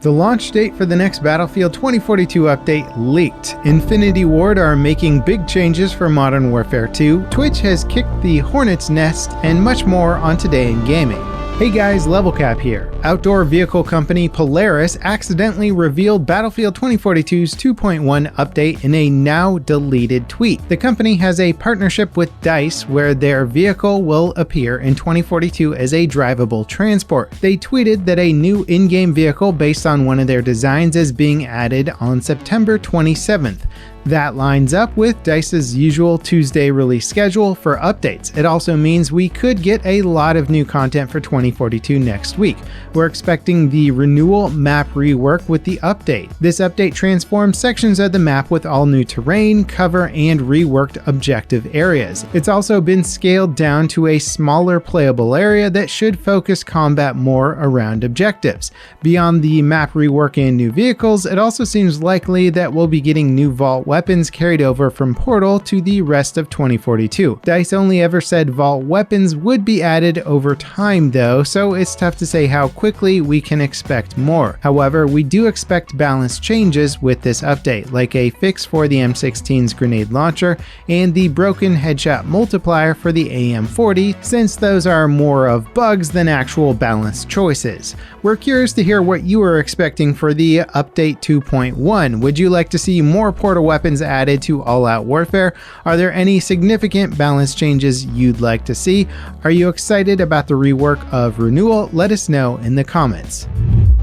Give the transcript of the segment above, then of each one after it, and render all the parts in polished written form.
The launch date for the next Battlefield 2042 update leaked. Infinity Ward are making big changes for Modern Warfare 2, Twitch has kicked the Hornet's Nest, and much more on Today in Gaming. Hey guys, Level Cap here. Outdoor vehicle company Polaris accidentally revealed Battlefield 2042's 2.1 update in a now deleted tweet. The company has a partnership with DICE where their vehicle will appear in 2042 as a drivable transport. They tweeted that a new in-game vehicle based on one of their designs is being added on September 27th. That lines up with DICE's usual Tuesday release schedule for updates. It also means we could get a lot of new content for 2042 next week. We're expecting the renewal map rework with the update. This update transforms sections of the map with all new terrain, cover, and reworked objective areas. It's also been scaled down to a smaller playable area that should focus combat more around objectives. Beyond the map rework and new vehicles, it also seems likely that we'll be getting new Vault weapons carried over from Portal to the rest of 2042. DICE only ever said Vault weapons would be added over time though, so it's tough to say how quickly we can expect more. However, we do expect balance changes with this update, like a fix for the M16's grenade launcher and the broken headshot multiplier for the AM40, since those are more of bugs than actual balance choices. We're curious to hear what you are expecting for the update 2.1. Would you like to see more Portal weapons added to all-out warfare? Are there any significant balance changes you'd like to see? Are you excited about the rework of Renewal? Let us know in the comments.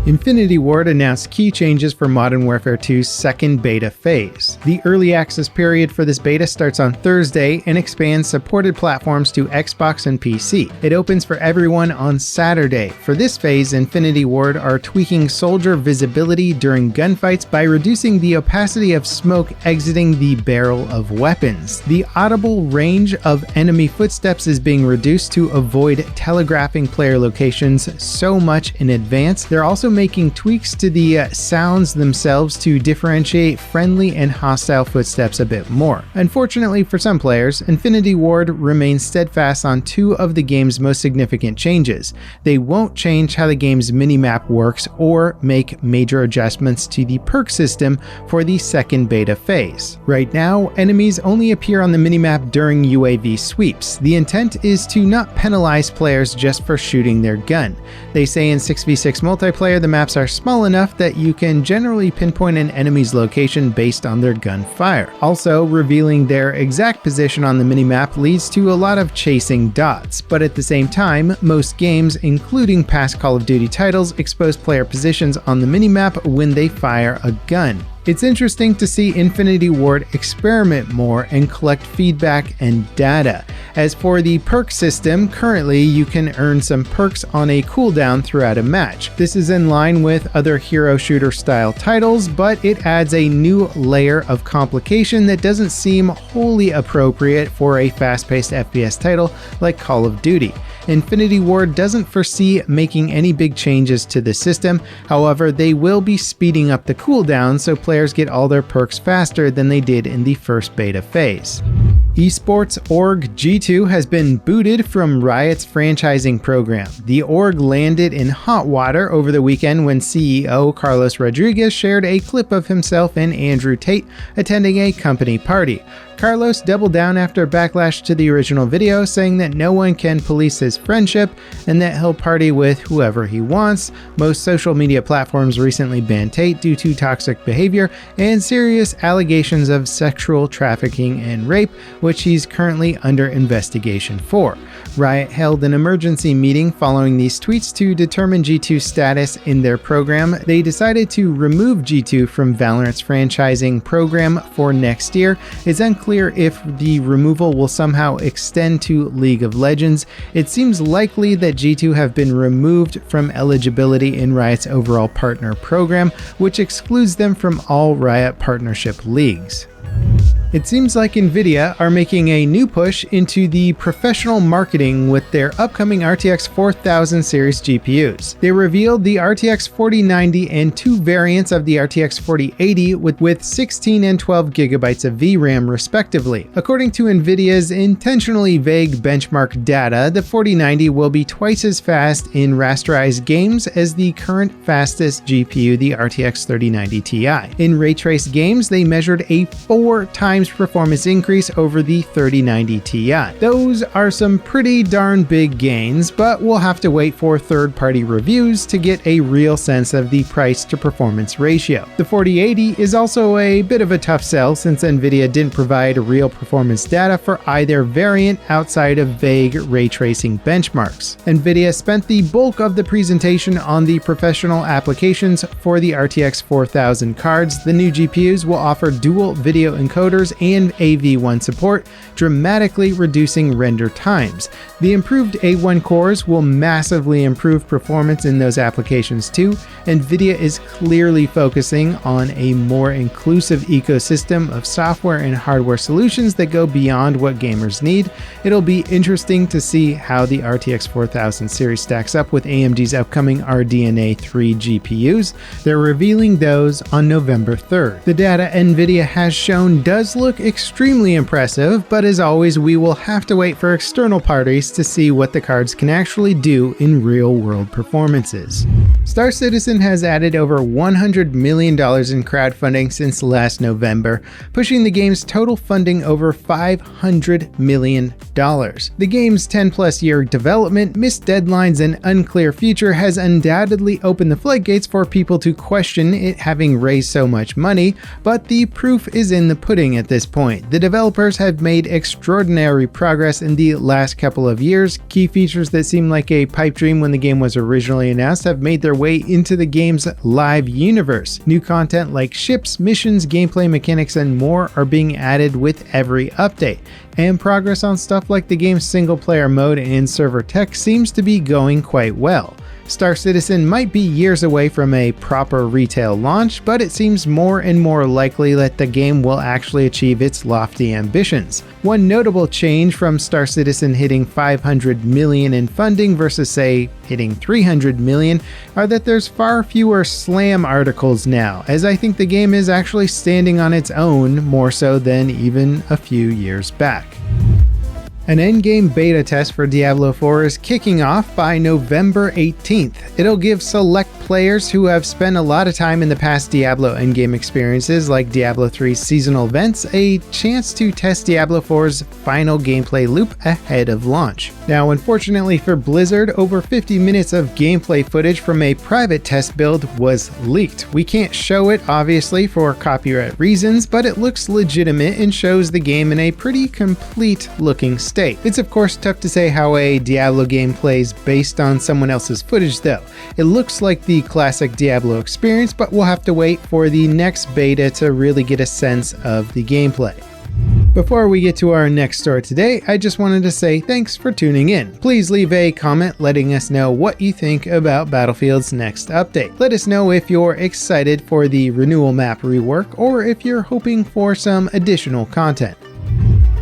Infinity Ward announced key changes for Modern Warfare 2's second beta phase. The early access period for this beta starts on Thursday and expands supported platforms to Xbox and PC. It opens for everyone on Saturday. For this phase, Infinity Ward are tweaking soldier visibility during gunfights by reducing the opacity of smoke exiting the barrel of weapons. The audible range of enemy footsteps is being reduced to avoid telegraphing player locations so much in advance. They're also making tweaks to the sounds themselves to differentiate friendly and hostile footsteps a bit more. Unfortunately for some players, Infinity Ward remains steadfast on two of the game's most significant changes. They won't change how the game's minimap works or make major adjustments to the perk system for the second beta phase. Right now, enemies only appear on the minimap during UAV sweeps. The intent is to not penalize players just for shooting their gun. They say in 6v6 multiplayer, the maps are small enough that you can generally pinpoint an enemy's location based on their gunfire. Also, revealing their exact position on the minimap leads to a lot of chasing dots, but at the same time, most games, including past Call of Duty titles, expose player positions on the minimap when they fire a gun. It's interesting to see Infinity Ward experiment more and collect feedback and data. As for the perk system, currently you can earn some perks on a cooldown throughout a match. This is in line with other hero shooter style titles, but it adds a new layer of complication that doesn't seem wholly appropriate for a fast-paced FPS title like Call of Duty. Infinity Ward doesn't foresee making any big changes to the system, however they will be speeding up the cooldown so players get all their perks faster than they did in the first beta phase. Esports org G2 has been booted from Riot's franchising program. The org landed in hot water over the weekend when CEO Carlos Rodriguez shared a clip of himself and Andrew Tate attending a company party. Carlos doubled down after backlash to the original video, saying that no one can police his friendship and that he'll party with whoever he wants. Most social media platforms recently banned Tate due to toxic behavior and serious allegations of sexual trafficking and rape, which he's currently under investigation for. Riot held an emergency meeting following these tweets to determine G2's status in their program. They decided to remove G2 from Valorant's franchising program for next year. It's unclear if the removal will somehow extend to League of Legends. It seems likely that G2 have been removed from eligibility in Riot's overall partner program, which excludes them from all Riot partnership leagues. It seems like Nvidia are making a new push into the professional marketing with their upcoming RTX 4000 series GPUs. They revealed the RTX 4090 and two variants of the RTX 4080 with 16 and 12 gigabytes of VRAM respectively. According to Nvidia's intentionally vague benchmark data, the 4090 will be twice as fast in rasterized games as the current fastest GPU, the RTX 3090 Ti. In ray traced games, they measured a 4 times performance increase over the 3090 Ti. Those are some pretty darn big gains, but we'll have to wait for third-party reviews to get a real sense of the price to performance ratio. The 4080 is also a bit of a tough sell since Nvidia didn't provide real performance data for either variant outside of vague ray tracing benchmarks. Nvidia spent the bulk of the presentation on the professional applications for the RTX 4000 cards. The new GPUs will offer dual video encoders and AV1 support, dramatically reducing render times. The improved A1 cores will massively improve performance in those applications too. Nvidia is clearly focusing on a more inclusive ecosystem of software and hardware solutions that go beyond what gamers need. It'll be interesting to see how the RTX 4000 series stacks up with AMD's upcoming RDNA 3 GPUs. They're revealing those on November 3rd. The data Nvidia has shown does look extremely impressive, but as always, we will have to wait for external parties to see what the cards can actually do in real-world performances. Star Citizen has added over $100 million in crowdfunding since last November, pushing the game's total funding over $500 million. The game's 10-plus year development, missed deadlines, and unclear future has undoubtedly opened the floodgates for people to question it having raised so much money, but the proof is in the pudding at this point. The developers have made extraordinary progress in the last couple of years. Key features that seemed like a pipe dream when the game was originally announced have made their way into the game's live universe. New content like ships, missions, gameplay mechanics, and more are being added with every update. And progress on stuff like the game's single-player mode and server tech seems to be going quite well. Star Citizen might be years away from a proper retail launch, but it seems more and more likely that the game will actually achieve its lofty ambitions. One notable change from Star Citizen hitting $500 million in funding versus, say, hitting $300 million are that there's far fewer slam articles now, as I think the game is actually standing on its own more so than even a few years back. An endgame beta test for Diablo 4 is kicking off by November 18th. It'll give select players who have spent a lot of time in the past Diablo endgame experiences like Diablo 3's seasonal events a chance to test Diablo 4's final gameplay loop ahead of launch. Now, unfortunately for Blizzard, over 50 minutes of gameplay footage from a private test build was leaked. We can't show it, obviously, for copyright reasons, but it looks legitimate and shows the game in a pretty complete looking state. It's of course tough to say how a Diablo game plays based on someone else's footage though. It looks like the classic Diablo experience, but we'll have to wait for the next beta to really get a sense of the gameplay. Before we get to our next story today, I just wanted to say thanks for tuning in. Please leave a comment letting us know what you think about Battlefield's next update. Let us know if you're excited for the renewal map rework or if you're hoping for some additional content.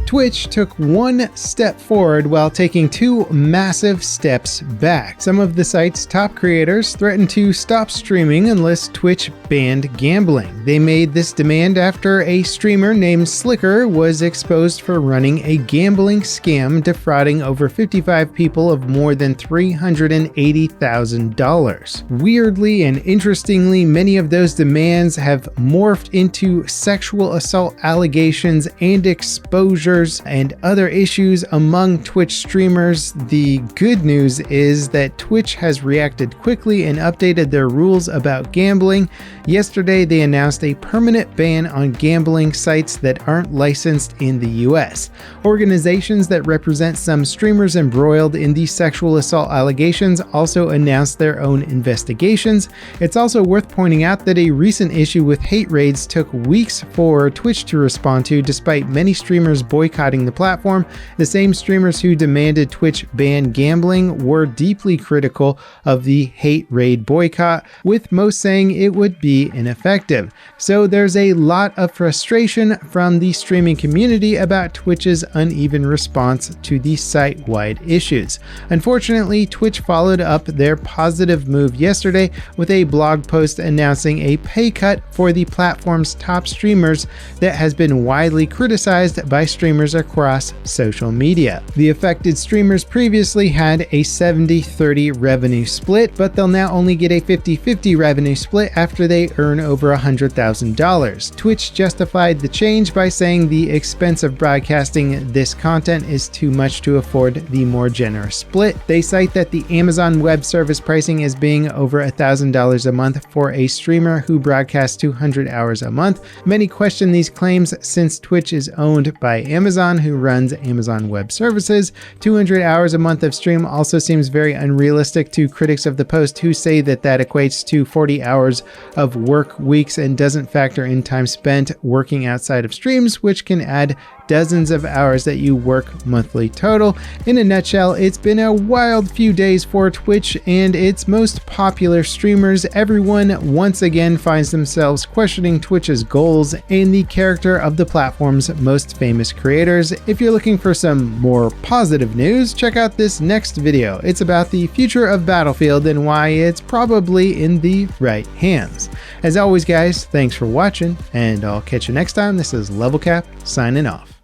Twitch took one step forward while taking two massive steps back. Some of the site's top creators threatened to stop streaming unless Twitch banned gambling. They made this demand after a streamer named Slicker was exposed for running a gambling scam defrauding over 55 people of more than $380,000. Weirdly and interestingly, many of those demands have morphed into sexual assault allegations and exposure and other issues among Twitch streamers. The good news is that Twitch has reacted quickly and updated their rules about gambling. Yesterday, they announced a permanent ban on gambling sites that aren't licensed in the US. Organizations that represent some streamers embroiled in the sexual assault allegations also announced their own investigations. It's also worth pointing out that a recent issue with hate raids took weeks for Twitch to respond to, despite many streamers boycotting boycotting the platform. The same streamers who demanded Twitch ban gambling were deeply critical of the hate raid boycott, with most saying it would be ineffective. So there's a lot of frustration from the streaming community about Twitch's uneven response to the site-wide issues. Unfortunately, Twitch followed up their positive move yesterday with a blog post announcing a pay cut for the platform's top streamers that has been widely criticized by streamers across social media. The affected streamers previously had a 70-30 revenue split, but they'll now only get a 50-50 revenue split after they earn over $100,000. Twitch justified the change by saying the expense of broadcasting this content is too much to afford the more generous split. They cite that the Amazon Web Service pricing is being over $1,000 a month for a streamer who broadcasts 200 hours a month. Many question these claims since Twitch is owned by Amazon, who runs Amazon Web Services. 200 hours a month of stream also seems very unrealistic to critics of the post, who say that equates to 40 hours of work weeks and doesn't factor in time spent working outside of streams, which can add dozens of hours that you work monthly total. In a nutshell, it's been a wild few days for Twitch and its most popular streamers. Everyone once again finds themselves questioning Twitch's goals and the character of the platform's most famous creators. If you're looking for some more positive news, check out this next video. It's about the future of Battlefield and why it's probably in the right hands. As always, guys, thanks for watching, and I'll catch you next time. This is Level Cap signing off.